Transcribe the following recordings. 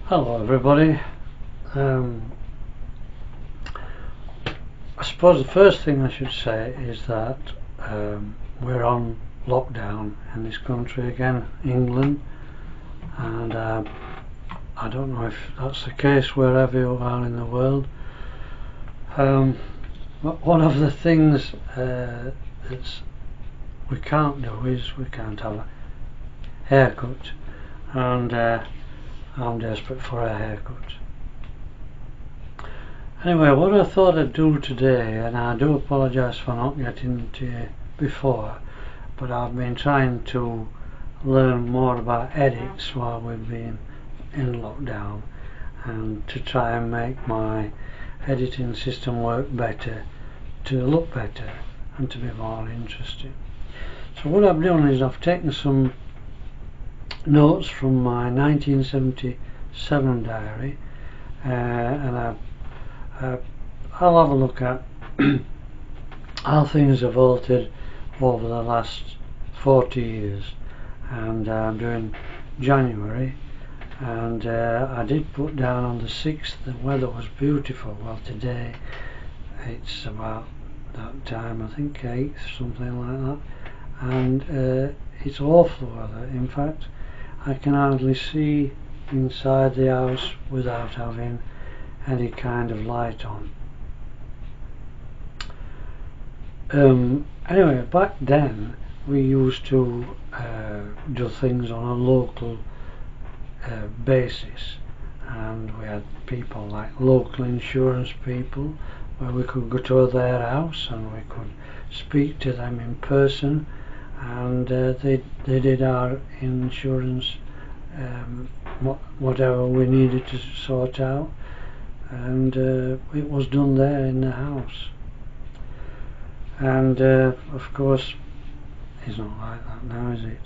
Hello everybody. I suppose the first thing I should say is that we're on lockdown in this country again, England, and I don't know if that's the case wherever you are in the world. But one of the things that we can't do is we can't have a haircut, and I'm desperate for a haircut. Anyway, what I thought I'd do today, and I do apologise for not getting to you before, but I've been trying to learn more about edits while we've been in lockdown, and to try and make my editing system work better, to look better and to be more interesting. So what I've done is I've taken some notes from my 1977 diary, and I'll have a look at how things have altered over the last 40 years, and I'm doing January, and I did put down on the 6th the weather was beautiful. Well, today it's about that time, I think 8th, something like that, and it's awful weather. In fact, I can hardly see inside the house without having any kind of light on. Anyway, back then we used to do things on a local basis, and we had people like local insurance people where we could go to their house and we could speak to them in person, and they did our insurance, whatever we needed to sort out, and it was done there in the house. And of course it's not like that now, is it?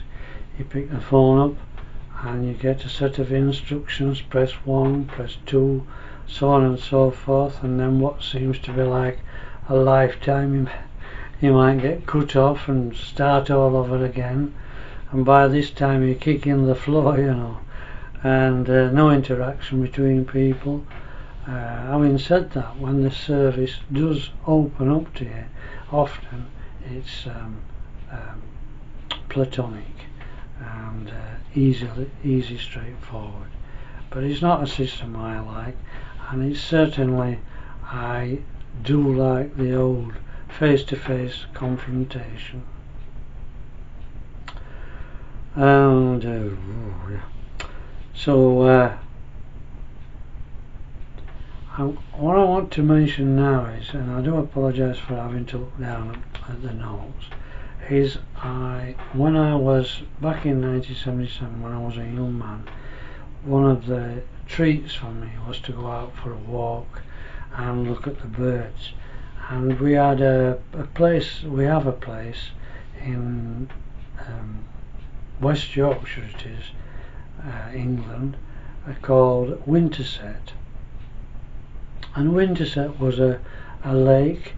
You pick the phone up and you get a set of instructions: press 1, press 2, so on and so forth, and then what seems to be like a lifetime, you might get cut off and start all over again, and by this time you're kicking the floor, you know, and no interaction between people. Having said that, when the service does open up to you, often it's platonic and easy, straightforward. But it's not a system I like, and it's certainly, I do like the old face-to-face confrontation. And so what I want to mention now is, and I do apologise for having to look down at the notes, is when I was back in 1977, when I was a young man, one of the treats for me was to go out for a walk and look at the birds. And we had we have a place in West Yorkshire, it is, England, called Winterset. And Winterset was a lake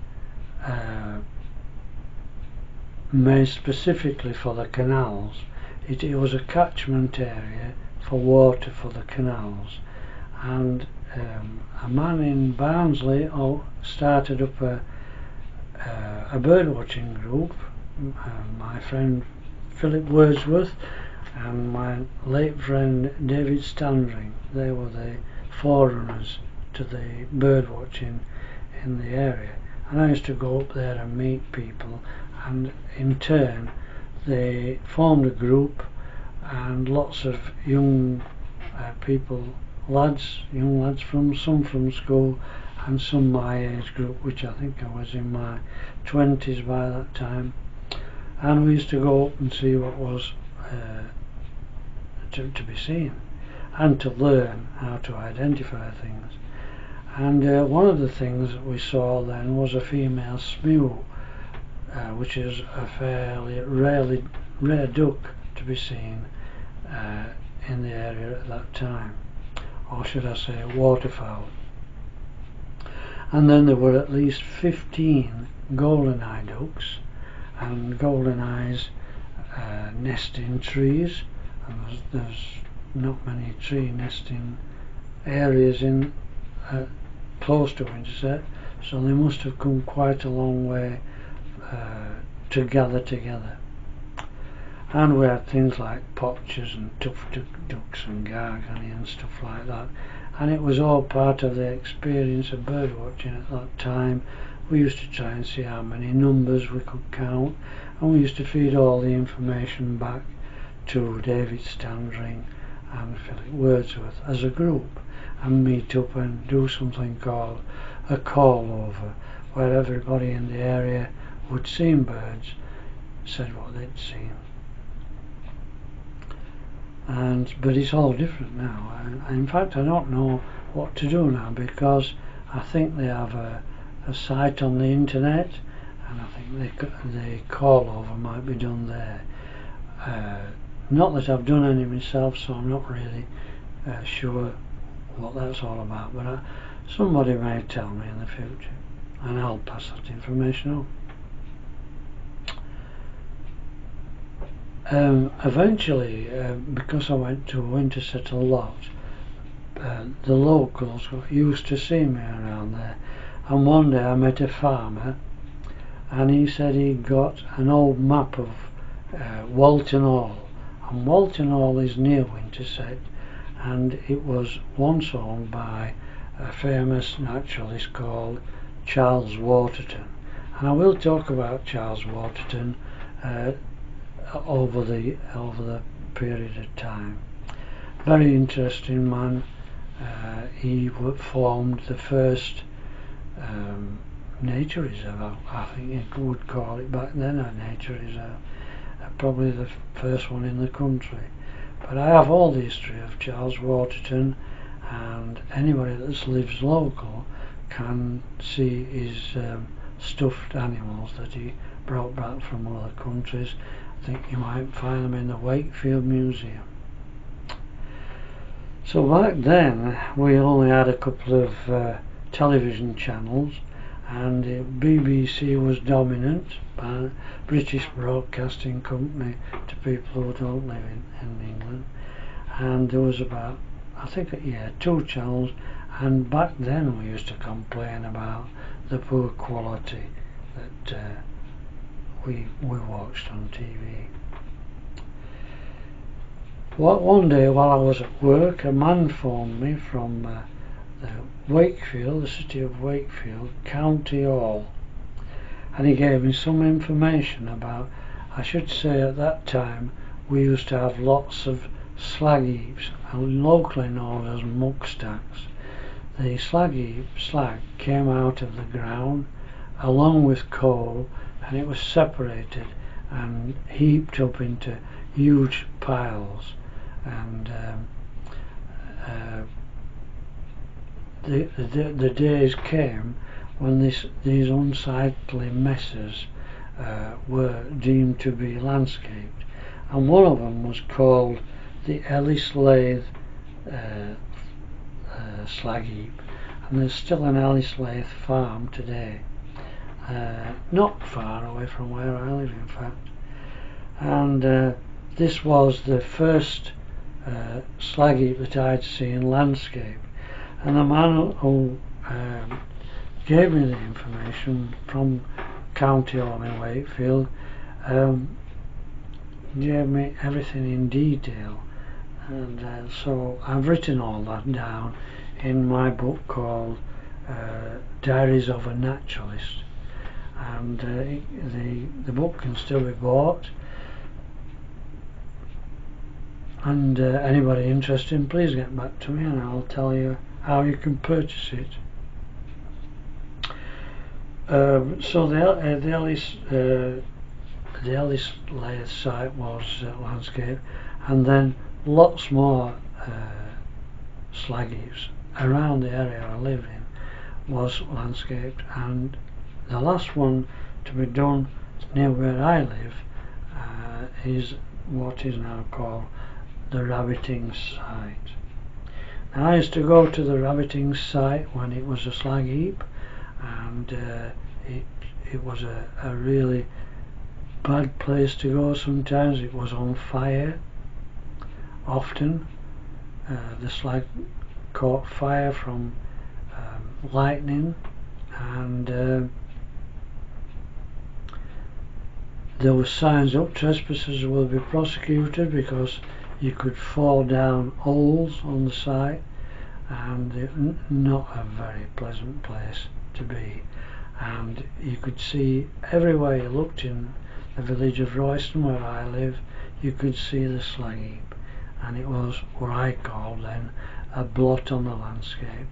made specifically for the canals. It was a catchment area for water for the canals, and a man in Barnsley started up a bird watching group. My friend Philip Wordsworth and my late friend David Standring, they were the forerunners to the bird watching in the area, and I used to go up there and meet people, and in turn they formed a group, and lots of young people, young lads from school and some my age group, which I think I was in my 20s by that time, and we used to go up and see what was to be seen, and to learn how to identify things. And one of the things that we saw then was a female smew, which is a fairly rare duck to be seen in the area at that time, or should I say waterfowl. And then there were at least 15 golden-eye ducks, and golden-eyes nest in trees, and there's not many tree nesting areas in close to Winterset, so they must have come quite a long way to gather together. And we had things like pochers and tufted ducks and gargany and stuff like that, and it was all part of the experience of bird watching at that time. We used to try and see how many numbers we could count, and we used to feed all the information back to David Standring and Philip Wordsworth as a group, and meet up and do something called a call over, where everybody in the area who'd seen birds said what they'd seen. But it's all different now. In fact, I don't know what to do now, because I think they have a site on the internet, and I think the call over might be done there. Not that I've done any myself, so I'm not really sure what that's all about, but somebody may tell me in the future, and I'll pass that information on. Eventually, because I went to Winterset a lot, the locals got used to seeing me around there, and one day I met a farmer, and he said he got an old map of Walton Hall, and Walton Hall is near Winterset, and it was once owned by a famous naturalist called Charles Waterton, and I will talk about Charles Waterton over the period of time. Very interesting man. He formed the first nature reserve, I think you would call it back then, a nature reserve, probably the first one in the country. But I have all the history of Charles Waterton, and anybody that lives local can see his stuffed animals that he brought back from other countries. I think you might find them in the Wakefield Museum. So back then we only had a couple of television channels, and the BBC was dominant, by British Broadcasting Company, to people who don't live in England, and there was about, I think, 2 channels, and back then we used to complain about the poor quality that we watched on TV. One day while I was at work, a man phoned me from Wakefield, the city of Wakefield, County Hall, and he gave me some information about, I should say at that time we used to have lots of slag heaps, locally known as muck stacks. The slag came out of the ground along with coal, and it was separated and heaped up into huge piles, and the days came when these unsightly messes were deemed to be landscaped, and one of them was called the Ellis Lathe slag heap, and there's still an Ellis Lathe farm today, not far away from where I live, in fact. And this was the first slag heap that I'd seen landscaped, and the man who gave me the information from County Hall in Wakefield gave me everything in detail, and so I've written all that down in my book called Diaries of a Naturalist, and the book can still be bought, and anybody interested, please get back to me and I'll tell you how you can purchase it. So the Ellis Lathe site was landscape, and then lots more slag heaps around the area I live in was landscaped, and the last one to be done near where I live is what is now called the rabbiting site. Now, I used to go to the rabbiting site when it was a slag heap, and it was a really bad place to go. Sometimes it was on fire. Often the slag caught fire from lightning, and there were signs up: trespassers will be prosecuted, because you could fall down holes on the site, and not a very pleasant place to be. And you could see everywhere you looked in the village of Royston, where I live, you could see the slag heap, and it was what I called then a blot on the landscape.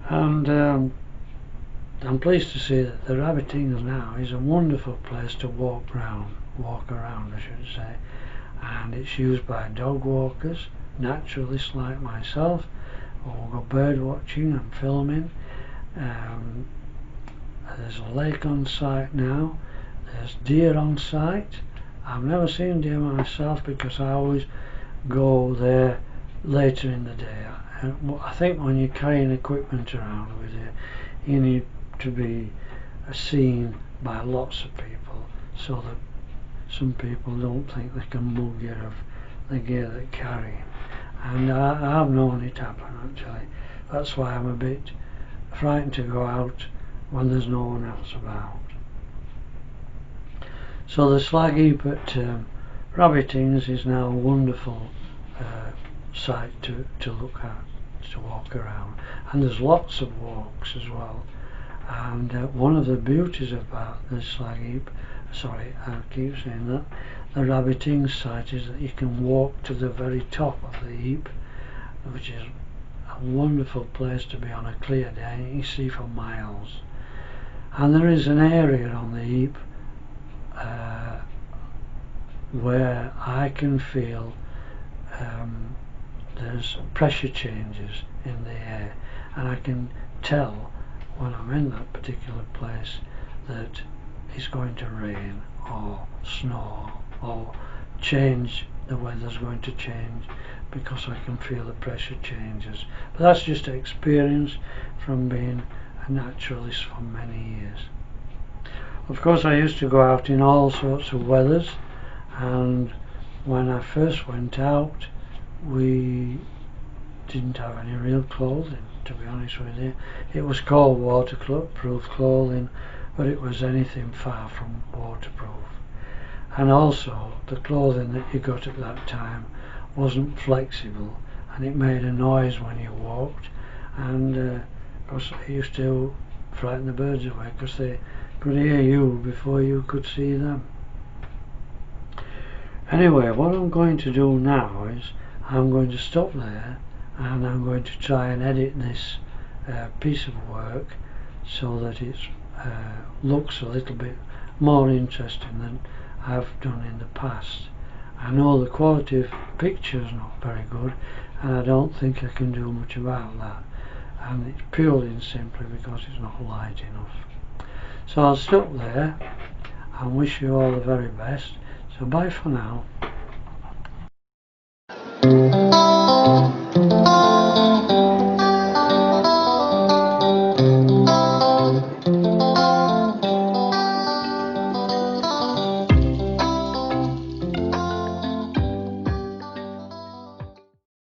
And I'm pleased to see that the Rabbitings now is a wonderful place to walk around, I should say, and it's used by dog walkers, naturalists like myself, who go bird watching and filming. There's a lake on site now. There's deer on site. I've never seen deer myself, because I always go there later in the day. I think when you're carrying equipment around with you need to be seen by lots of people, so that some people don't think they can mug you of the gear they carry. And I've known it happen, actually. That's why I'm a bit frightened to go out when there's no one else about. So the slag heap at Rabbitings is now a wonderful site to look at, to walk around, and there's lots of walks as well. And one of the beauties about the slag heap, sorry, I keep saying that, the Rabbiting site, is that you can walk to the very top of the heap, which is a wonderful place to be on a clear day. You see for miles. And there is an area on the heap where I can feel there's pressure changes in the air, and I can tell when I'm in that particular place that it's going to rain or snow or change, the weather's going to change, because I can feel the pressure changes. But that's just experience from being a naturalist for many years. Of course, I used to go out in all sorts of weathers, and when I first went out, we didn't have any real clothing, to be honest with you. It was called waterproof clothing, but it was anything far from waterproof. And also, the clothing that you got at that time wasn't flexible, and it made a noise when you walked, and of course it used to frighten the birds away, because they could hear you before you could see them. Anyway, what I'm going to do now is I'm going to stop there, and I'm going to try and edit this piece of work so that it looks a little bit more interesting than I've done in the past. I know the quality of picture is not very good, and I don't think I can do much about that, and it's purely and simply because it's not light enough. So I'll stop there and wish you all the very best. So bye for now.